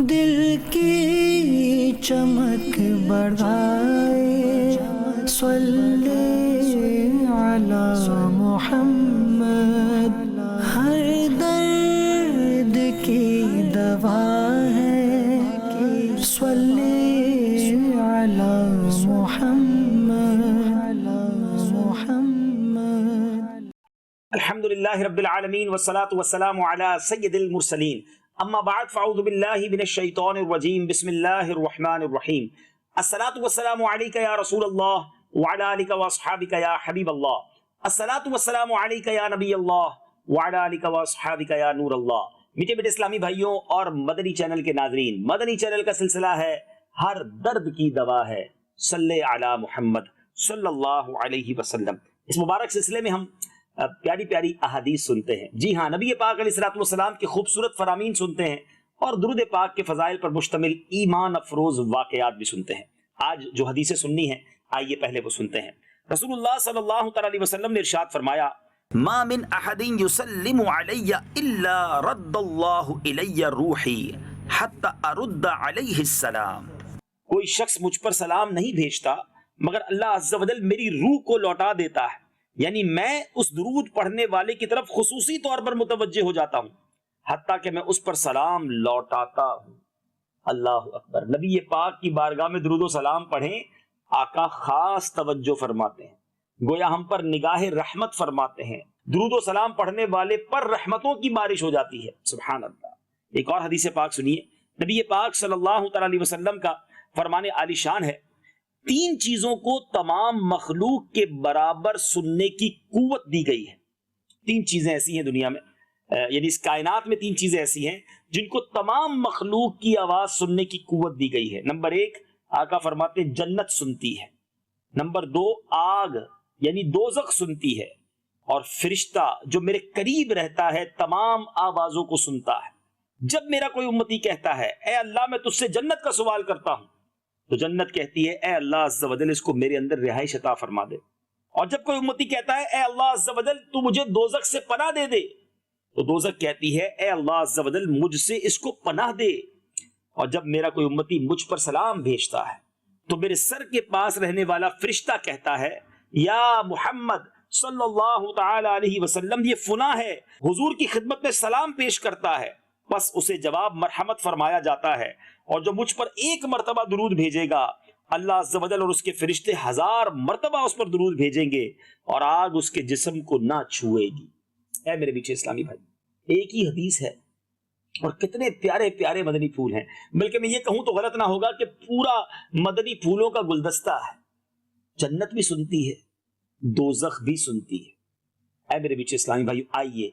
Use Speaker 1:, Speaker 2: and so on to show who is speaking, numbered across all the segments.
Speaker 1: دل کی چمک بڑھائے صلی علی محمد، ہر درد کی دوا ہے صلی علی محمد۔
Speaker 2: الحمدللہ رب العالمین والصلاة والسلام علی سید المرسلین، اما بعد فاعوذ باللہ من الشیطان الرجیم، بسم اللہ الرحمن الرحیم۔ الصلاة والسلام علیکہ یا رسول اللہ وعلی آلکہ واصحابکہ یا حبیب اللہ، الصلاة والسلام علیکہ یا نبی اللہ وعلی آلکہ واصحابکہ یا نور اللہ۔ میٹھے میٹھے اسلامی بھائیوں اور مدنی چینل کے ناظرین، مدنی چینل کا سلسلہ ہے ہر درد کی دوا ہے صلی علی محمد صلی اللہ علیہ وسلم۔ اس مبارک سلسلے میں ہم پیاری پیاری احادیث سنتے ہیں۔ جی ہاں، نبی پاک علیہ الصلوۃ والسلام کے خوبصورت فرامین سنتے ہیں اور درود پاک کے فضائل پر مشتمل ایمان افروز واقعات بھی سنتے ہیں۔ آج جو حدیثیں سننی ہیں، آئیے پہلے وہ سنتے ہیں۔ رسول اللہ صلی اللہ تعالی علیہ وسلم نے ارشاد فرمایا، ما من احد یسلم علی الا رد اللہ الی روحی حتی ارد علیہ السلام۔ کوئی شخص مجھ پر سلام نہیں بھیجتا مگر اللہ عز و جل میری روح کو لوٹا دیتا ہے، یعنی میں اس درود پڑھنے والے کی طرف خصوصی طور پر متوجہ ہو جاتا ہوں حتیٰ کہ میں اس پر سلام لوٹاتا ہوں۔ اللہ اکبر۔ نبی پاک کی بارگاہ میں درود و سلام پڑھیں، آقا خاص توجہ فرماتے ہیں، گویا ہم پر نگاہ رحمت فرماتے ہیں۔ درود و سلام پڑھنے والے پر رحمتوں کی بارش ہو جاتی ہے، سبحان اللہ۔ ایک اور حدیث پاک سنیے، نبی پاک صلی اللہ تعالی علیہ وسلم کا فرمان عالی شان ہے، تین چیزوں کو تمام مخلوق کے برابر سننے کی قوت دی گئی ہے۔ تین چیزیں ایسی ہیں دنیا میں، یعنی اس کائنات میں تین چیزیں ایسی ہیں جن کو تمام مخلوق کی آواز سننے کی قوت دی گئی ہے۔ نمبر ایک، آقا فرماتے ہیں جنت سنتی ہے۔ نمبر دو، آگ یعنی دوزخ سنتی ہے۔ اور فرشتہ جو میرے قریب رہتا ہے تمام آوازوں کو سنتا ہے۔ جب میرا کوئی امتی کہتا ہے اے اللہ میں تجھ سے جنت کا سوال کرتا ہوں، تو جنت کہتی ہے اے اللہ عز و جل اس کو میرے اندر رہائش عطا فرما دے۔ اور جب کوئی امتی کہتا ہے اے اللہ عز و جل تو مجھے دوزخ سے پناہ دے دے، تو دوزخ کہتی ہے اے اللہ عز و جل مجھ سے اس کو پناہ دے۔ اور جب میرا کوئی امتی مجھ پر سلام بھیجتا ہے تو میرے سر کے پاس رہنے والا فرشتہ کہتا ہے یا محمد صلی اللہ تعالی علیہ وسلم یہ فلاں ہے، حضور کی خدمت میں سلام پیش کرتا ہے، بس اسے جواب مرحمت فرمایا جاتا ہے۔ اور جو مجھ پر ایک مرتبہ درود بھیجے گا، اللہ عز و جل اور اس کے فرشتے 1000 مرتبہ اس پر درود بھیجیں گے اور آگ اس کے جسم کو نہ چھوئے گی۔ اے میرے بیچے اسلامی بھائی، ایک ہی حدیث ہے اور کتنے پیارے پیارے مدنی پھول ہیں، بلکہ میں یہ کہوں تو غلط نہ ہوگا کہ پورا مدنی پھولوں کا گلدستہ ہے۔ جنت بھی سنتی ہے، دوزخ بھی سنتی ہے۔ اے میرے بیچے اسلامی بھائی، آئیے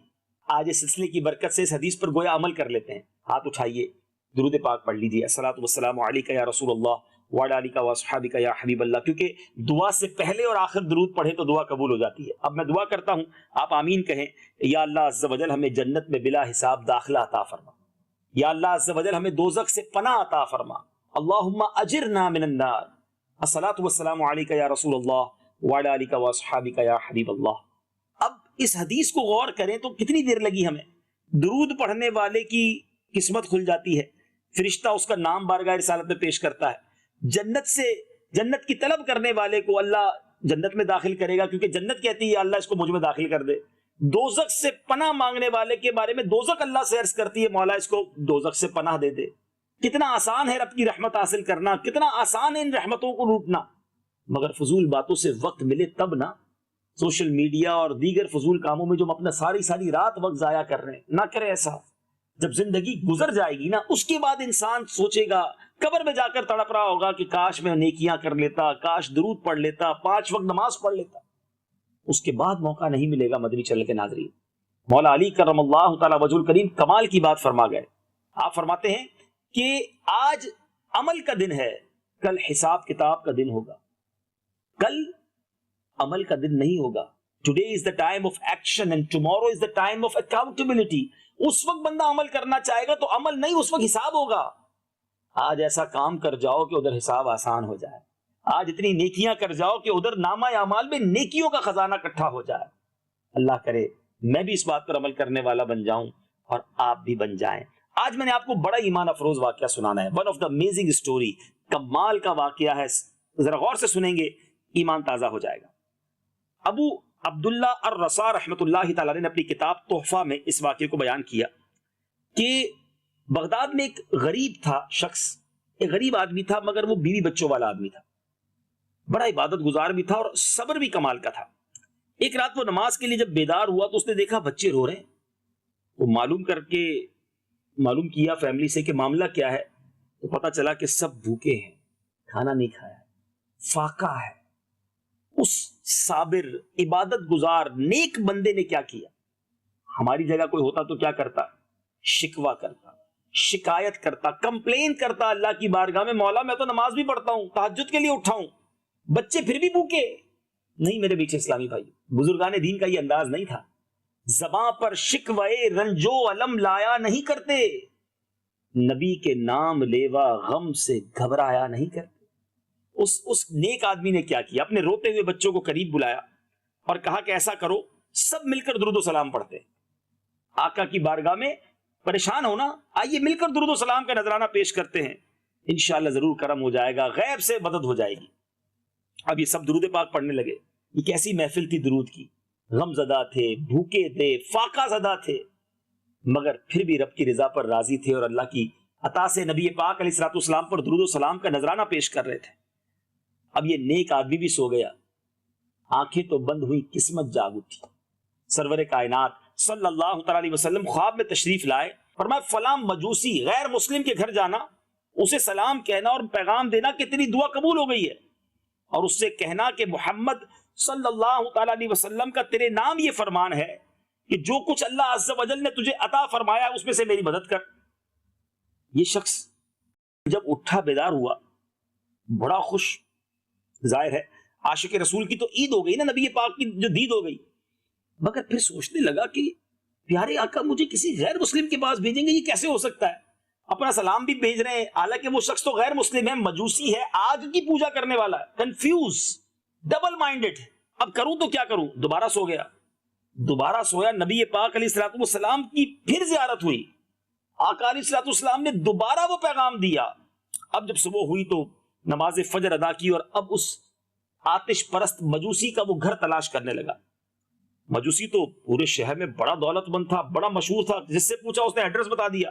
Speaker 2: آج اس سلسلے کی برکت سے اس حدیث پر گویا عمل کر لیتے ہیں۔ ہاتھ اٹھائیے، درود پاک پڑھ لیجیے، الصلاۃ والسلام علیکہ یا رسول اللہ وعلی آلکہ واصحابکہ یا حبیب اللہ، کیونکہ دعا سے پہلے اور آخر درود پڑھے تو دعا قبول ہو جاتی ہے۔ اب میں دعا کرتا ہوں، آپ آمین کہیں۔ یا اللہ عز و جل ہمیں جنت میں بلا حساب داخلہ عطا فرما، یا اللہ عز و جل ہمیں دوزخ سے پناہ عطا فرما، اللہم اجرنا من النار۔ الصلاۃ والسلام علیکہ یا رسول اللہ وعلی آلکہ واصحابکہ یا حبیب اللہ۔ اب اس حدیث کو غور کریں تو کتنی دیر لگی ہمیں؟ درود پڑھنے والے کی قسمت کھل جاتی ہے، فرشتہ اس کا نام بارگاہ رسالت میں پیش کرتا ہے، جنت کی طلب کرنے والے کو اللہ جنت میں داخل کرے گا کیونکہ جنت کہتی ہے اللہ اس کو مجھ میں داخل کر دے۔ دوزخ سے پناہ مانگنے والے کے بارے میں دوزخ اللہ سے عرض کرتی ہے مولا اس کو دوزخ سے پناہ دے دے۔ کتنا آسان ہے رب کی رحمت حاصل کرنا، کتنا آسان ہے ان رحمتوں کو لوٹنا، مگر فضول باتوں سے وقت ملے تب نہ۔ سوشل میڈیا اور دیگر فضول کاموں میں جو ہم اپنا ساری رات وقت ضائع کر رہے ہیں، نہ کریں ایسا۔ جب زندگی گزر جائے گی نا، اس کے بعد انسان سوچے گا، قبر میں جا کر تڑپ رہا ہوگا کہ کاش میں نیکیاں کر لیتا، کاش درود پڑھ لیتا، 5 وقت نماز پڑھ لیتا۔ اس کے بعد موقع نہیں ملے گا۔ مدنی چینل کے ناظرین، مولا علی کرم اللہ تعالی وجہ الکریم کمال کی بات فرما گئے۔ آپ فرماتے ہیں کہ آج عمل کا دن ہے، کل حساب کتاب کا دن ہوگا، کل عمل کا دن نہیں ہوگا۔ Today is the time of action and tomorrow is the time of accountability۔ اس وقت بندہ عمل کرنا چاہے گا تو عمل نہیں، اس وقت حساب ہوگا۔ آج ایسا کام کر جاؤ کہ ادھر حساب آسان ہو جائے، آج اتنی نیکیاں کر جاؤ کہ ادھر نامہ اعمال میں نیکیوں کا خزانہ اکٹھا ہو جائے۔ اللہ کرے میں بھی اس بات پر عمل کرنے والا بن جاؤں اور آپ بھی بن جائیں۔ آج میں نے آپ کو بڑا ایمان افروز واقعہ سنانا ہے. One of the amazing story, کمال کا واقعہ ہے, ذرا غور سے سنیں گے ایمان تازہ ہو جائے گا. ابو عبداللہ الرسا رحمۃ اللہ تعالی نے اپنی کتاب تحفہ میں اس واقعے کو بیان کیا کہ بغداد میں ایک غریب تھا شخص, ایک غریب آدمی تھا مگر وہ بیوی بچوں والا آدمی تھا, بڑا عبادت گزار بھی تھا اور صبر بھی کمال کا تھا. ایک رات وہ نماز کے لیے جب بیدار ہوا تو اس نے دیکھا بچے رو رہے ہیں. وہ معلوم کیا فیملی سے کہ معاملہ کیا ہے, تو پتا چلا کہ سب بھوکے ہیں, کھانا نہیں کھایا, فاقہ ہے. اس صابر عبادت گزار نیک بندے نے کیا کیا؟ ہماری جگہ کوئی ہوتا تو کیا کرتا؟ شکوہ کرتا, شکایت کرتا, کمپلین کرتا اللہ کی بارگاہ میں, مولا میں تو نماز بھی پڑھتا ہوں, تہجد کے لیے اٹھا ہوں, بچے پھر بھی بھوکے. نہیں میرے بیچے اسلامی بھائی, بزرگان دین کا یہ انداز نہیں تھا. زباں پر شکوے رنجو علم لایا نہیں کرتے, نبی کے نام لیوا غم سے گھبرایا نہیں کرتے. اس نیک آدمی نے کیا کیا؟ اپنے روتے ہوئے بچوں کو قریب بلایا اور کہا کہ ایسا کرو, سب مل کر درود و سلام پڑھتے. آقا کی بارگاہ میں پریشان ہونا, آئیے مل کر درود و سلام کا نذرانہ پیش کرتے ہیں, انشاءاللہ ضرور کرم ہو جائے گا, غیب سے مدد ہو جائے گی. اب یہ سب درود پاک پڑھنے لگے. یہ کیسی محفل تھی درود کی, غم زدہ تھے, بھوکے تھے, فاقہ زدہ تھے, مگر پھر بھی رب کی رضا پر راضی تھے اور اللہ کی عطا سے نبی پاک علیہ الصلوۃ والسلام پر درود و سلام کا نذرانہ پیش کر رہے تھے. اب یہ نیک آدمی بھی سو گیا, آنکھیں تو بند ہوئی, قسمت جاگ اٹھی. سرور کائنات صلی اللہ تعالی علیہ وسلم خواب میں تشریف لائے, فرمایا فلاں مجوسی غیر مسلم کے گھر جانا, اسے سلام کہنا اور پیغام دینا کہ تیری دعا قبول ہو گئی ہے, اور اس سے کہنا کہ محمد صلی اللہ تعالی علیہ وسلم کا تیرے نام یہ فرمان ہے کہ جو کچھ اللہ عز و جل نے تجھے عطا فرمایا اس میں سے میری مدد کر. یہ شخص جب اٹھا بیدار ہوا بڑا خوش, ظاہر ہے عاشق رسول کی تو عید ہو گئی نا, نبی پاک کی جو دید ہو گئی, مگر پھر سوچنے لگا کہ پیارے آقا مجھے کسی غیر مسلم کے پاس بھیجیں گے, یہ کیسے ہو سکتا ہے؟ اپنا سلام بھی بھیج رہے ہیں, حالانکہ وہ شخص تو غیر مسلم ہے, مجوسی ہے, آگ کی پوجا کرنے والا ہے, کنفیوز, ڈبل مائنڈڈ. اب کروں تو کیا کروں؟ دوبارہ سو گیا, دوبارہ سویا, نبی پاک علیہ الصلوۃ والسلام کی پھر زیارت ہوئی, آقا علیہ الصلوۃ والسلام نے دوبارہ وہ پیغام دیا. اب جب صبح ہوئی تو نماز فجر ادا کی اور اب اس آتش پرست مجوسی کا وہ گھر تلاش کرنے لگا. مجوسی تو پورے شہر میں بڑا دولت مند تھا, بڑا مشہور تھا, جس سے پوچھا اس نے ایڈریس بتا دیا.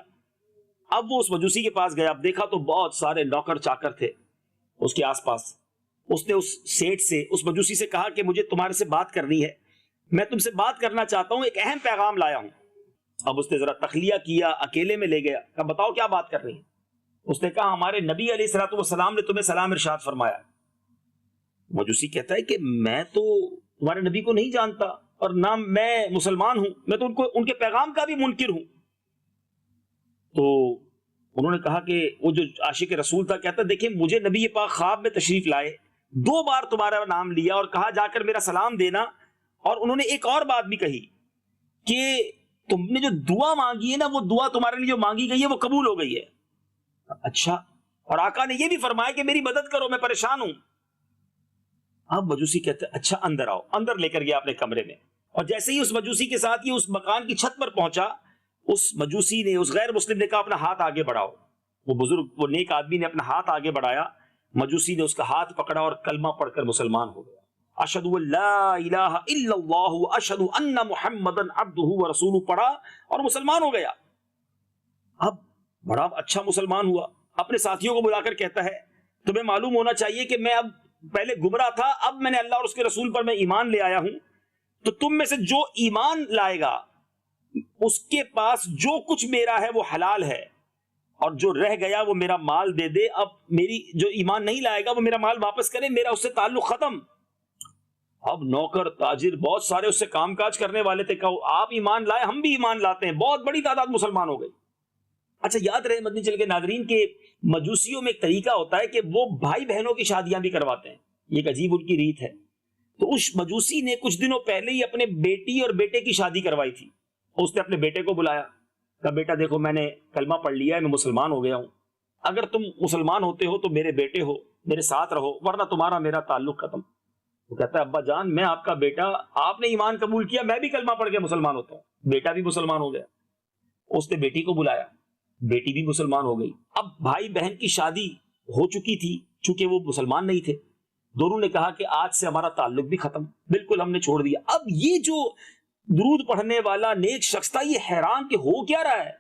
Speaker 2: اب وہ اس مجوسی کے پاس گیا, اب دیکھا تو بہت سارے نوکر چاکر تھے اس کے آس پاس. اس نے اس سیٹ سے, اس مجوسی سے کہا کہ مجھے تمہارے سے بات کرنی ہے, میں تم سے بات کرنا چاہتا ہوں, ایک اہم پیغام لایا ہوں. اب اس نے ذرا تخلیہ کیا, اکیلے میں لے گیا, کہا بتاؤ کیا بات کرنی ہے. اس نے کہا ہمارے نبی علیہ الصلوۃ والسلام نے تمہیں سلام ارشاد فرمایا. مجوسی کہتا ہے کہ میں تو تمہارے نبی کو نہیں جانتا اور نہ میں مسلمان ہوں, میں تو ان کے پیغام کا بھی منکر ہوں. تو انہوں نے کہا کہ وہ جو عاشق رسول تھا کہتا دیکھیں مجھے نبی پاک خواب میں تشریف لائے, 2 بار تمہارا نام لیا اور کہا جا کر میرا سلام دینا, اور انہوں نے ایک اور بات بھی کہی کہ تم نے جو دعا مانگی ہے نا, وہ دعا تمہارے لیے جو مانگی گئی ہے وہ قبول ہو گئی ہے. اچھا, اور آقا نے یہ بھی فرمایا کہ میری مدد کرو, میں پریشان ہوں. اب مجوسی کہتے اچھا اندر آؤ, اندر لے کر گیا اپنے کمرے میں, اور جیسے ہی اس مجوسی کے ساتھ یہ اس مکان کی چھت پر پہنچا, اس مجوسی نے, اس غیر مسلم نے کہا اپنا ہاتھ آگے بڑھاؤ. وہ بزرگ, وہ نیک آدمی نے اپنا ہاتھ آگے بڑھایا, مجوسی نے اس کا ہاتھ پکڑا اور کلمہ پڑھ کر مسلمان ہو گیا. اشہد ان لا الہ الا اللہ اشہد ان محمدن عبدہ ورسولہ پڑھا اور مسلمان ہو گیا. اب بڑا اچھا مسلمان ہوا. اپنے ساتھیوں کو بلا کر کہتا ہے تمہیں معلوم ہونا چاہیے کہ میں اب پہلے گمراہ تھا, اب میں نے اللہ اور اس کے رسول پر میں ایمان لے آیا ہوں, تو تم میں سے جو ایمان لائے گا اس کے پاس جو کچھ میرا ہے وہ حلال ہے, اور جو رہ گیا وہ میرا مال دے دے. اب میری جو ایمان نہیں لائے گا وہ میرا مال واپس کرے, میرا اس سے تعلق ختم. اب نوکر تاجر بہت سارے اس سے کام کاج کرنے والے تھے, کہو آپ ایمان لائے ہم بھی ایمان لاتے ہیں, بہت بڑی تعداد مسلمان ہو گئی. اچھا یاد رہے مدنی چل کے ناظرین کے مجوسیوں میں ایک طریقہ ہوتا ہے کہ وہ بھائی بہنوں کی شادیاں بھی کرواتے ہیں, یہ ایک عجیب ان کی ریت ہے. تو اس مجوسی نے کچھ دنوں پہلے ہی اپنے بیٹی اور بیٹے کی شادی کروائی تھی. اس نے اپنے بیٹے کو بلایا, کہا بیٹا دیکھو میں نے کلمہ پڑھ لیا ہے, میں مسلمان ہو گیا ہوں, اگر تم مسلمان ہوتے ہو تو میرے بیٹے ہو, میرے ساتھ رہو, ورنہ تمہارا میرا تعلق ختم. وہ کہتا ہے ابا جان میں آپ کا بیٹا, آپ نے ایمان قبول کیا, میں بھی کلمہ پڑھ کے مسلمان ہوتا ہوں. بیٹا بھی مسلمان ہو گیا. اس نے بیٹی کو بلایا, بیٹی بھی مسلمان ہو گئی. اب بھائی بہن کی شادی ہو چکی تھی، چونکہ وہ مسلمان نہیں تھے، دونوں نے کہا کہ آج سے ہمارا تعلق بھی ختم، بالکل ہم نے چھوڑ دیا. اب یہ جو درود پڑھنے والا نیک شخص تھا، یہ حیران کہ ہو کیا رہا ہے،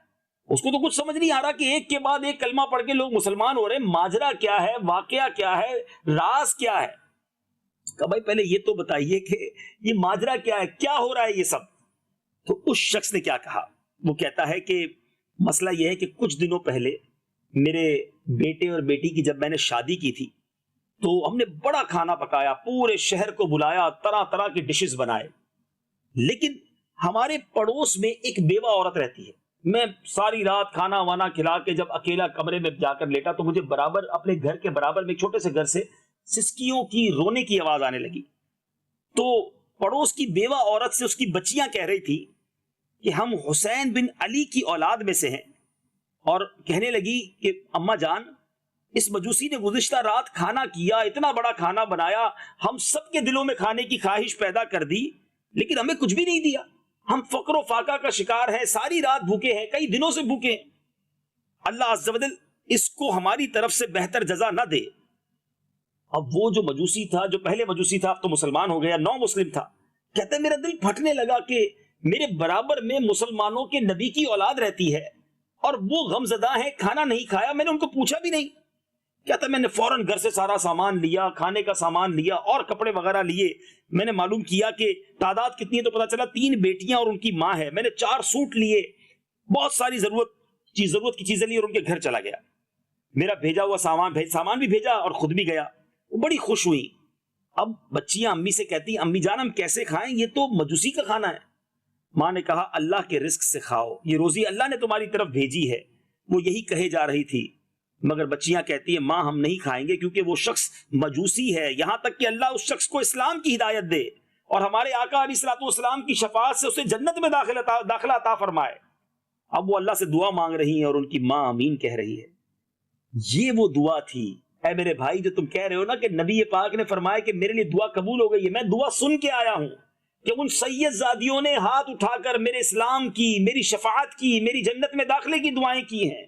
Speaker 2: اس کو تو کچھ سمجھ نہیں آ رہا کہ ایک کے بعد ایک کلمہ پڑھ کے لوگ مسلمان ہو رہے ہیں. ماجرا کیا ہے، واقعہ کیا ہے، راز کیا ہے؟ کہ بھائی پہلے یہ تو بتائیے کہ یہ ماجرا کیا ہے، کیا ہو رہا ہے یہ سب. تو اس شخص نے کیا کہا، وہ کہتا ہے کہ مسئلہ یہ ہے کہ کچھ دنوں پہلے میرے بیٹے اور بیٹی کی جب میں نے شادی کی تھی تو ہم نے بڑا کھانا پکایا، پورے شہر کو بلایا، طرح طرح کے ڈشز بنائے، لیکن ہمارے پڑوس میں ایک بیوہ عورت رہتی ہے. میں ساری رات کھانا وانا کھلا کے جب اکیلا کمرے میں جا کر لیٹا تو مجھے برابر اپنے گھر کے برابر میں چھوٹے سے گھر سے سسکیوں کی رونے کی آواز آنے لگی. تو پڑوس کی بیوہ عورت سے اس کی بچیاں کہہ رہی تھی کہ ہم حسین بن علی کی اولاد میں سے ہیں، اور کہنے لگی کہ اماں جان، اس مجوسی نے گزشتہ رات کھانا کیا، اتنا بڑا کھانا بنایا، ہم سب کے دلوں میں کھانے کی خواہش پیدا کر دی، لیکن ہمیں کچھ بھی نہیں دیا. ہم فقر و فاقہ کا شکار ہیں، ساری رات بھوکے ہیں، کئی دنوں سے بھوکے ہیں. اللہ عز و جل اس کو ہماری طرف سے بہتر جزا نہ دے. اب وہ جو مجوسی تھا، جو پہلے مجوسی تھا، اب تو مسلمان ہو گیا، نو مسلم تھا، کہتا ہے میرا دل پھٹنے لگا کہ میرے برابر میں مسلمانوں کے نبی کی اولاد رہتی ہے اور وہ غمزدہ ہیں، کھانا نہیں کھایا، میں نے ان کو پوچھا بھی نہیں. کہتا میں نے فوراً گھر سے سارا سامان لیا، کھانے کا سامان لیا اور کپڑے وغیرہ لیے. میں نے معلوم کیا کہ تعداد کتنی ہے تو پتا چلا 3 بیٹیاں اور ان کی ماں ہے. میں نے 4 سوٹ لیے، بہت ساری ضرورت کی چیزیں لی اور ان کے گھر چلا گیا. میرا بھیجا ہوا سامان بھی بھیجا اور خود بھی گیا. وہ بڑی خوش ہوئی. اب بچیاں امی سے کہتی امی جان ہم کیسے کھائیں، یہ تو مجوسی کا کھانا ہے. ماں نے کہا اللہ کے رزق سے کھاؤ، یہ روزی اللہ نے تمہاری طرف بھیجی ہے. وہ یہی کہے جا رہی تھی مگر بچیاں کہتی ہیں ماں ہم نہیں کھائیں گے کیونکہ وہ شخص مجوسی ہے، یہاں تک کہ اللہ اس شخص کو اسلام کی ہدایت دے اور ہمارے آقا علیہ الصلوۃ والسلام کی شفاعت سے اسے جنت میں داخلہ عطا فرمائے. اب وہ اللہ سے دعا مانگ رہی ہیں اور ان کی ماں آمین کہہ رہی ہے. یہ وہ دعا تھی اے میرے بھائی جو تم کہہ رہے ہو نا کہ نبی پاک نے فرمایا کہ میرے لیے دعا قبول ہو گئی ہے. میں دعا سن کے آیا ہوں کہ ان سید زادیوں نے ہاتھ اٹھا کر میرے اسلام کی، میری شفاعت کی، میری جنت میں داخلے کی دعائیں کی ہیں.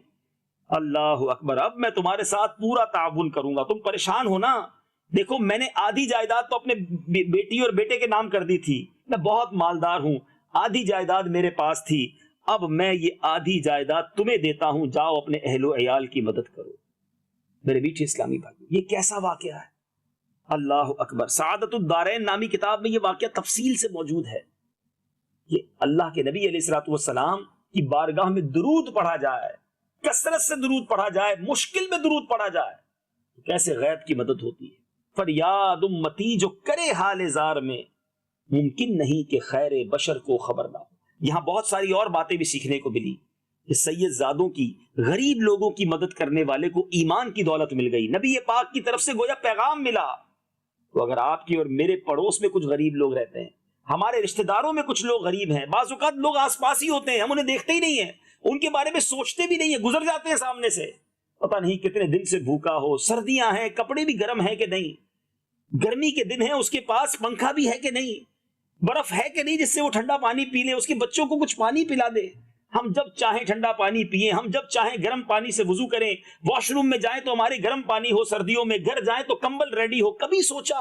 Speaker 2: اللہ اکبر. اب میں تمہارے ساتھ پورا تعاون کروں گا، تم پریشان ہو نا. دیکھو میں نے آدھی جائیداد تو اپنے بیٹی اور بیٹے کے نام کر دی تھی، میں بہت مالدار ہوں، آدھی جائیداد میرے پاس تھی، اب میں یہ آدھی جائیداد تمہیں دیتا ہوں، جاؤ اپنے اہل و عیال کی مدد کرو. میرے میٹھے اسلامی بھائی یہ کیسا واقعہ ہے. اللہ اکبر. سعادت الدارین نامی کتاب میں یہ واقعہ تفصیل سے موجود ہے. یہ اللہ کے نبی علیہ الصلوۃ والسلام کی بارگاہ میں درود پڑھا جائے، کثرت سے درود پڑھا جائے، مشکل میں درود پڑھا جائے تو کیسے غیب کی مدد ہوتی ہے. فریاد امتی جو کرے حال زار میں، ممکن نہیں کہ خیر بشر کو خبر نہ ہو. یہاں بہت ساری اور باتیں بھی سیکھنے کو ملی کہ سید زادوں کی، غریب لوگوں کی مدد کرنے والے کو ایمان کی دولت مل گئی، نبی پاک کی طرف سے گویا پیغام ملا. تو اگر آپ کی اور میرے پڑوس میں کچھ غریب لوگ رہتے ہیں، ہمارے رشتہ داروں میں کچھ لوگ غریب ہیں، بعض اوقات لوگ آس پاس ہی ہوتے ہیں، ہم انہیں دیکھتے ہی نہیں ہیں، ان کے بارے میں سوچتے بھی نہیں ہیں، گزر جاتے ہیں سامنے سے، پتہ نہیں کتنے دن سے بھوکا ہو، سردیاں ہیں، کپڑے بھی گرم ہیں کہ نہیں، گرمی کے دن ہیں، اس کے پاس پنکھا بھی ہے کہ نہیں، برف ہے کہ نہیں جس سے وہ ٹھنڈا پانی پی لے، اس کے بچوں کو کچھ پانی پلا دے. ہم جب چاہیں ٹھنڈا پانی پیئیں، ہم جب چاہیں گرم پانی سے وضو کریں، واش روم میں جائیں تو ہمارے گرم پانی ہو، سردیوں میں گھر جائیں تو کمبل ریڈی ہو. کبھی سوچا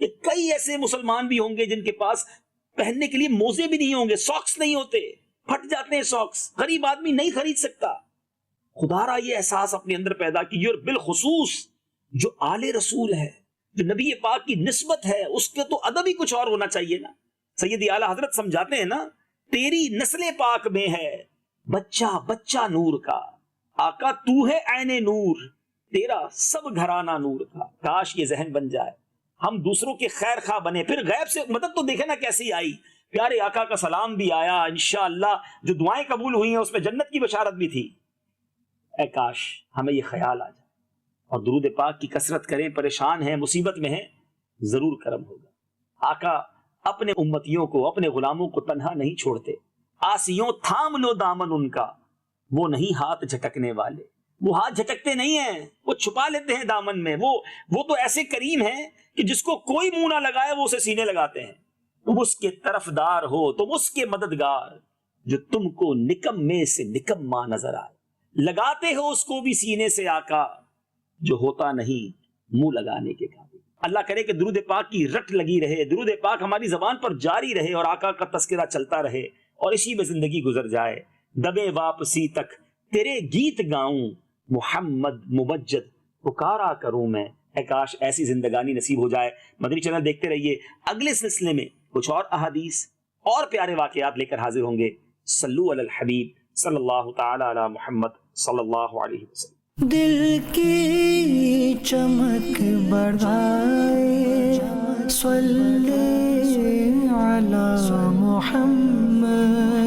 Speaker 2: کہ کئی ایسے مسلمان بھی ہوں گے جن کے پاس پہننے کے لیے موزے بھی نہیں ہوں گے، ساکس نہیں ہوتے، پھٹ جاتے ہیں ساکس، غریب آدمی نہیں خرید سکتا. خدا را یہ احساس اپنے اندر پیدا کیجیے. اور بالخصوص جو آل رسول ہے، جو نبی پاک کی نسبت ہے، اس کے تو ادب ہی کچھ اور ہونا چاہیے نا. سیدی اعلیٰ حضرت سمجھاتے ہیں نا، تیری نسل پاک میں ہے بچہ بچہ نور کا، آقا تو ہے عین نور، تیرا سب گھرانہ نور کا. کاش یہ ذہن بن جائے، ہم دوسروں کے خیر خواہ بنے. پھر غیب سے مدد تو دیکھے نا کیسی آئی، پیارے آقا کا سلام بھی آیا، انشاءاللہ جو دعائیں قبول ہوئی ہیں اس میں جنت کی بشارت بھی تھی. اے کاش ہمیں یہ خیال آ جائے اور درود پاک کی کثرت کریں. پریشان ہیں، مصیبت میں ہیں، ضرور کرم ہوگا. آقا اپنے امتیوں کو، اپنے غلاموں کو تنہا نہیں چھوڑتے. آسیوں تھام لو دامن ان کا، وہ نہیں ہاتھ جھٹکنے والے. وہ ہاتھ جھٹکتے نہیں ہیں، وہ چھپا لیتے ہیں دامن میں. وہ تو ایسے کریم ہیں کہ جس کو کوئی منہ نہ لگائے وہ اسے سینے لگاتے ہیں. تم اس کے طرفدار ہو، تم اس کے مددگار جو تم کو نکم میں سے نکما نظر آئے. لگاتے ہو اس کو بھی سینے سے آقا جو ہوتا نہیں منہ لگانے کے قابل۔ اللہ کرے کہ درود پاک کی رٹ لگی رہے، درود پاک ہماری زبان پر جاری رہے اور آقا کا تذکرہ چلتا رہے اور اسی میں زندگی گزر جائے۔ دبے واپسی تک تیرے گیت گاؤں محمد ممجد پکارا کروں میں، اے کاش ایسی زندگانی نصیب ہو جائے۔ مدنی چینل دیکھتے رہیے، اگلے سلسلے میں کچھ اور احادیث اور پیارے واقعات لے کر حاضر ہوں گے۔ صلو علی الحبیب صلی اللہ تعالی علی محمد صلی اللہ علیہ وسلم۔
Speaker 1: دل کی چمک بڑھائے، صلی علی محمد۔